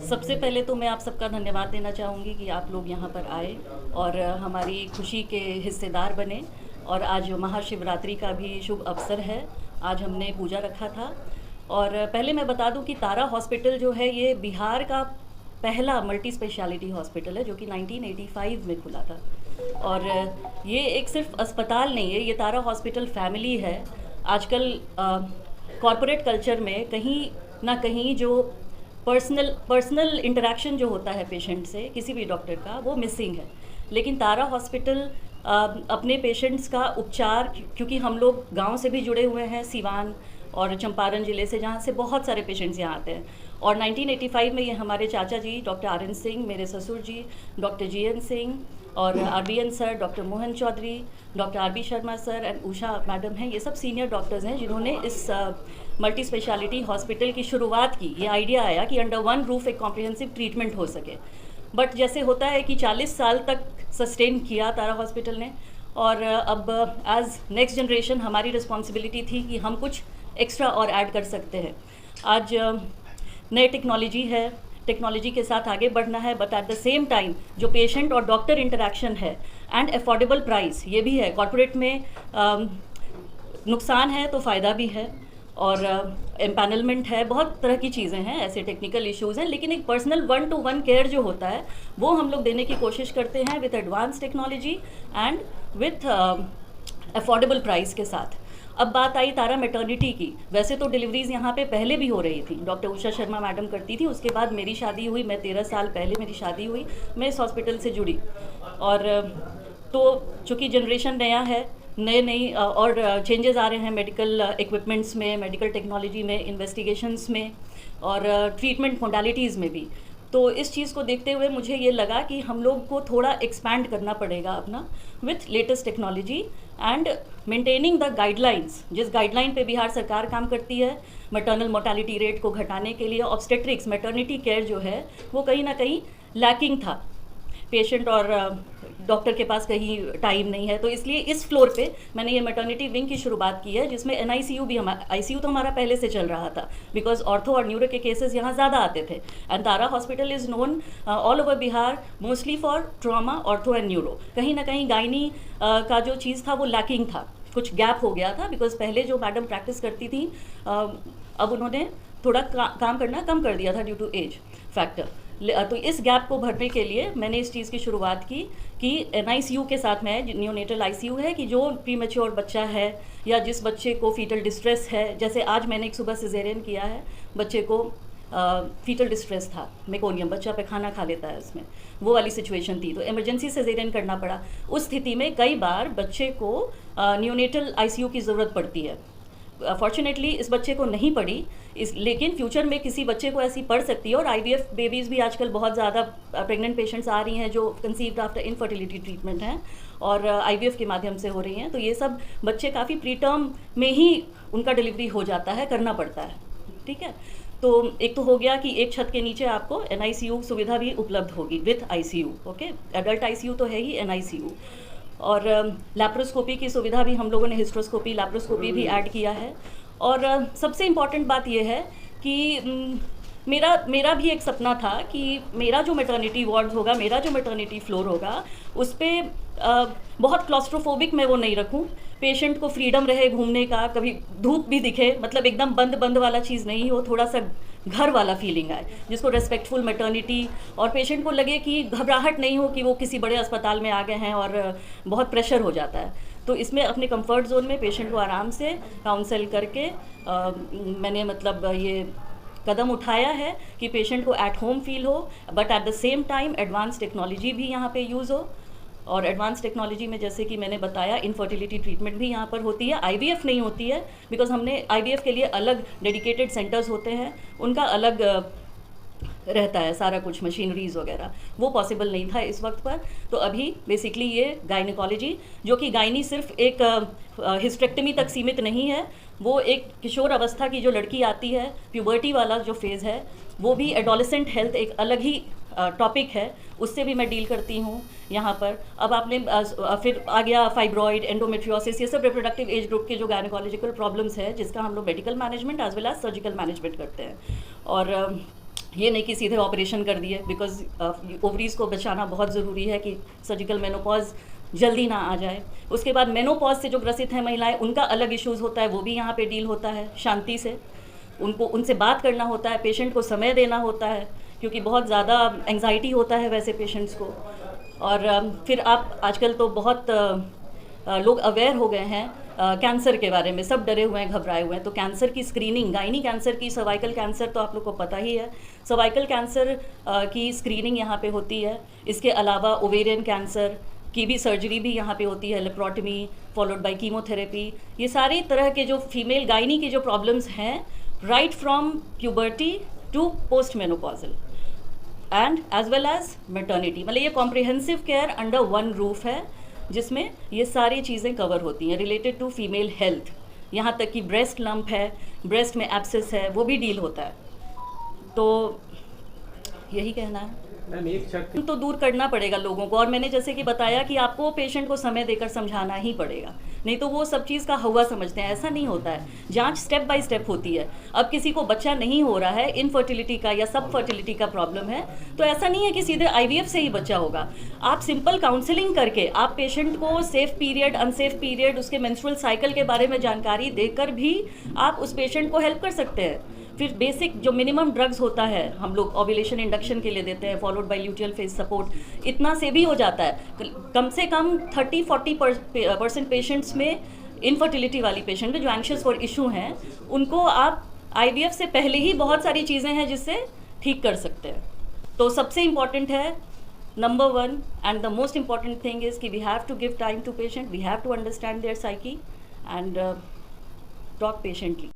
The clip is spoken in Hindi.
सबसे पहले तो मैं आप सबका धन्यवाद देना चाहूँगी कि आप लोग यहाँ पर आए और हमारी खुशी के हिस्सेदार बने। और आज महाशिवरात्रि का भी शुभ अवसर है। आज हमने पूजा रखा था। और पहले मैं बता दूं कि तारा हॉस्पिटल जो है ये बिहार का पहला मल्टी स्पेशलिटी हॉस्पिटल है जो कि 1985 में खुला था। और ये एक सिर्फ अस्पताल नहीं है, ये तारा हॉस्पिटल फैमिली है। आजकल कॉरपोरेट कल्चर में कहीं ना कहीं जो पर्सनल इंटरेक्शन जो होता है पेशेंट से किसी भी डॉक्टर का, वो मिसिंग है। लेकिन तारा हॉस्पिटल अपने पेशेंट्स का उपचार, क्योंकि हम लोग गांव से भी जुड़े हुए हैं, सिवान और चंपारण ज़िले से, जहाँ से बहुत सारे पेशेंट्स यहाँ आते हैं। और 1985 में ये हमारे चाचा जी डॉक्टर आर एन सिंह, मेरे ससुर जी डॉक्टर जी एन सिंह और RBN sir, doctor Mohan Chaudhary, doctor RB Sharma sir and Usha madam हैं, ये सब सीनियर डॉक्टर्स हैं जिन्होंने इस मल्टी स्पेशलिटी हॉस्पिटल की शुरुआत की। ये आइडिया आया कि अंडर वन रूफ एक कॉम्प्रिहेंसिव ट्रीटमेंट हो सके। बट जैसे होता है कि 40 साल तक सस्टेन किया तारा हॉस्पिटल ने, और अब एज नेक्स्ट जनरेशन हमारी रिस्पॉन्सिबिलिटी थी कि हम कुछ एक्स्ट्रा और ऐड कर सकते हैं। आज नई टेक्नोलॉजी है, टेक्नोलॉजी के साथ आगे बढ़ना है, but at the same time जो पेशेंट और डॉक्टर इंटरेक्शन है एंड अफोर्डेबल प्राइस, ये भी है। कॉर्पोरेट में नुकसान है तो फ़ायदा भी है, और एम्पैनलमेंट है, बहुत तरह की चीज़ें हैं, ऐसे टेक्निकल इश्यूज़ हैं। लेकिन एक पर्सनल 1-to-1 केयर जो होता है वो हम लोग देने की कोशिश करते हैं with advance technology and with affordable price के साथ। अब बात आई तारा मैटर्निटी की। वैसे तो डिलीवरीज़ यहाँ पे पहले भी हो रही थी, डॉक्टर उषा शर्मा मैडम करती थी। उसके बाद मेरी शादी हुई, मैं 13 साल पहले मेरी शादी हुई, मैं इस हॉस्पिटल से जुड़ी। और तो चूँकि जनरेशन नया है, नई और चेंजेस आ रहे हैं मेडिकल इक्विपमेंट्स में, मेडिकल टेक्नोलॉजी में, इन्वेस्टिगेशंस में और ट्रीटमेंट मोडालिटीज़ में भी। तो इस चीज़ को देखते हुए मुझे ये लगा कि हम लोग को थोड़ा एक्सपैंड करना पड़ेगा अपना with latest technology and maintaining the guidelines. जिस गाइडलाइन पे बिहार सरकार काम करती है मैटरनल मोर्टालिटी रेट को घटाने के लिए, ऑब्स्टेट्रिक्स मैटरनिटी केयर जो है वो कहीं ना कहीं लैकिंग था। पेशेंट और डॉक्टर के पास कहीं टाइम नहीं है, तो इसलिए इस फ्लोर पे मैंने ये मैटरनिटी विंग की शुरुआत की है, जिसमें NICU भी, ICU तो हमारा पहले से चल रहा था बिकॉज ऑर्थो और न्यूरो के केसेस यहाँ ज़्यादा आते थे। And Tara hospital is known all over Bihar mostly for trauma, ortho and neuro. कहीं ना कहीं गायनी का जो चीज़ था वो लैकिंग था, कुछ गैप हो गया था बिकॉज पहले जो मैडम प्रैक्टिस करती थी अब उन्होंने थोड़ा काम करना कम कर दिया था ड्यू टू एज फैक्टर। तो इस गैप को भरने के लिए मैंने इस चीज़ की शुरुआत की कि NICU के साथ में न्यूनेटल ICU है, कि जो प्रीमेच्योर बच्चा है या जिस बच्चे को फीटल डिस्ट्रेस है, जैसे आज मैंने एक सुबह सिजेरियन किया है, बच्चे को फीटल डिस्ट्रेस था, मेकोनियम, बच्चा पे खाना खा लेता है उसमें, वो वाली सिचुएशन थी, तो इमरजेंसी सिजेरियन करना पड़ा। उस स्थिति में कई बार बच्चे को न्यूनेटल ICU की ज़रूरत पड़ती है। फॉर्चुनेटली इस बच्चे को नहीं पड़ी, लेकिन फ्यूचर में किसी बच्चे को ऐसी पड़ सकती है। और IVF बेबीज़ भी आजकल बहुत ज़्यादा प्रेग्नेंट पेशेंट्स आ रही हैं जो कंसीव्ड आफ्टर इनफर्टिलिटी ट्रीटमेंट हैं और IVF के माध्यम से हो रही हैं। तो ये सब बच्चे काफ़ी प्री टर्म में ही उनका डिलीवरी हो जाता है, करना पड़ता है। ठीक है, तो एक तो हो गया कि एक छत के नीचे आपको NICU सुविधा भी उपलब्ध होगी with ICU। Okay, adult ICU तो है ही, NICU। और लैप्रोस्कोपी की सुविधा भी हम लोगों ने, हिस्ट्रोस्कोपी, लैप्रोस्कोपी भी ऐड किया है। और सबसे इम्पॉर्टेंट बात यह है कि मेरा भी एक सपना था कि मेरा जो मैटरनिटी वार्ड होगा, मेरा जो मैटरनिटी फ्लोर होगा, उस पर बहुत क्लॉस्ट्रोफोबिक मैं वो नहीं रखूं। पेशेंट को फ्रीडम रहे घूमने का, कभी धूप भी दिखे, मतलब एकदम बंद वाला चीज़ नहीं हो, थोड़ा सा घर वाला फीलिंग आए, जिसको रेस्पेक्टफुल मैटरनिटी, और पेशेंट को लगे कि घबराहट नहीं हो कि वो किसी बड़े अस्पताल में आ गए हैं और बहुत प्रेशर हो जाता है। तो इसमें अपने कंफर्ट जोन में पेशेंट को आराम से काउंसल करके मैंने मतलब ये कदम उठाया है कि पेशेंट को एट होम फील हो, but at the same time advance technology भी यहाँ पे यूज़ हो। और एडवांस टेक्नोलॉजी में जैसे कि मैंने बताया, इनफर्टिलिटी ट्रीटमेंट भी यहाँ पर होती है। IVF नहीं होती है बिकॉज हमने IVF के लिए अलग डेडिकेटेड सेंटर्स होते हैं, उनका अलग रहता है सारा कुछ, मशीनरीज वगैरह, वो पॉसिबल नहीं था इस वक्त पर। तो अभी बेसिकली ये गायनिकोलॉजी, जो कि गायनी सिर्फ एक हिस्टेक्टमी तक सीमित नहीं है, वो एक किशोर अवस्था की जो लड़की आती है, प्यूबर्टी वाला जो फेज़ है, वो भी एडोलेसेंट हेल्थ एक अलग ही टॉपिक है, उससे भी मैं डील करती हूँ यहाँ पर। अब आपने फिर आ गया फाइब्रॉइड, एंडोमेट्रियोसिस, ये सब रिप्रोडक्टिव एज ग्रुप के जो गायनिकोलॉजिकल प्रॉब्लम्स है, जिसका हम लोग medical management as well as surgical management करते हैं। और ये नहीं कि सीधे ऑपरेशन कर दिए, बिकॉज ओवरीज को बचाना बहुत ज़रूरी है कि सर्जिकल मेनोपॉज जल्दी ना आ जाए। उसके बाद मेनोपॉज से जो ग्रसित हैं महिलाएं, उनका अलग इश्यूज़ होता है, वो भी यहाँ पे डील होता है शांति से। उनको उनसे बात करना होता है, पेशेंट को समय देना होता है, क्योंकि बहुत ज़्यादा एंग्जाइटी होता है वैसे पेशेंट्स को। और फिर आप आजकल तो बहुत लोग अवेयर हो गए हैं कैंसर के बारे में, सब डरे हुए हैं, घबराए हुए हैं। तो कैंसर की स्क्रीनिंग, गायनी कैंसर की, सर्वाइकल कैंसर तो आप लोग को पता ही है, सर्वाइकल कैंसर की स्क्रीनिंग यहाँ पे होती है। इसके अलावा ओवेरियन कैंसर की भी सर्जरी भी यहाँ पे होती है, लेप्रोटमी फॉलोड बाय कीमोथेरेपी। ये सारी तरह के जो फीमेल गायनी की जो प्रॉब्लम्स हैं, right from puberty to post menopausal and as well as maternity, मतलब ये comprehensive care under one roof है, जिसमें ये सारी चीज़ें कवर होती हैं रिलेटेड टू फीमेल हेल्थ। यहाँ तक कि ब्रेस्ट लंप है, ब्रेस्ट में एब्सेस है, वो भी डील होता है। तो यही कहना है। मैम एक शक तो दूर करना पड़ेगा लोगों को, और मैंने जैसे कि बताया कि आपको पेशेंट को समय देकर समझाना ही पड़ेगा, नहीं तो वो सब चीज़ का हवा समझते हैं। ऐसा नहीं होता है, जांच स्टेप बाय स्टेप होती है। अब किसी को बच्चा नहीं हो रहा है, इनफर्टिलिटी का या सब फर्टिलिटी का प्रॉब्लम है, तो ऐसा नहीं है कि सीधे IVF से ही बच्चा होगा। आप सिंपल काउंसलिंग करके आप पेशेंट को सेफ पीरियड, अनसेफ पीरियड, उसके मेंस्ट्रुअल साइकिल के बारे में जानकारी देकर भी आप उस पेशेंट को हेल्प कर सकते हैं। फिर बेसिक जो मिनिमम ड्रग्स होता है हम लोग ओव्यूलेशन इंडक्शन के लिए देते हैं, followed by luteal phase support, इतना से भी हो जाता है। कम से कम 30-40% पेशेंट्स में, इनफर्टिलिटी वाली पेशेंट में जो एंग्शियस फॉर इशू हैं, उनको आप IVF से पहले ही बहुत सारी चीज़ें हैं जिससे ठीक कर सकते हैं। तो सबसे इम्पॉर्टेंट है, number 1 and the most important thing is कि we have to give time to patient, we have to understand their psyche and talk patiently.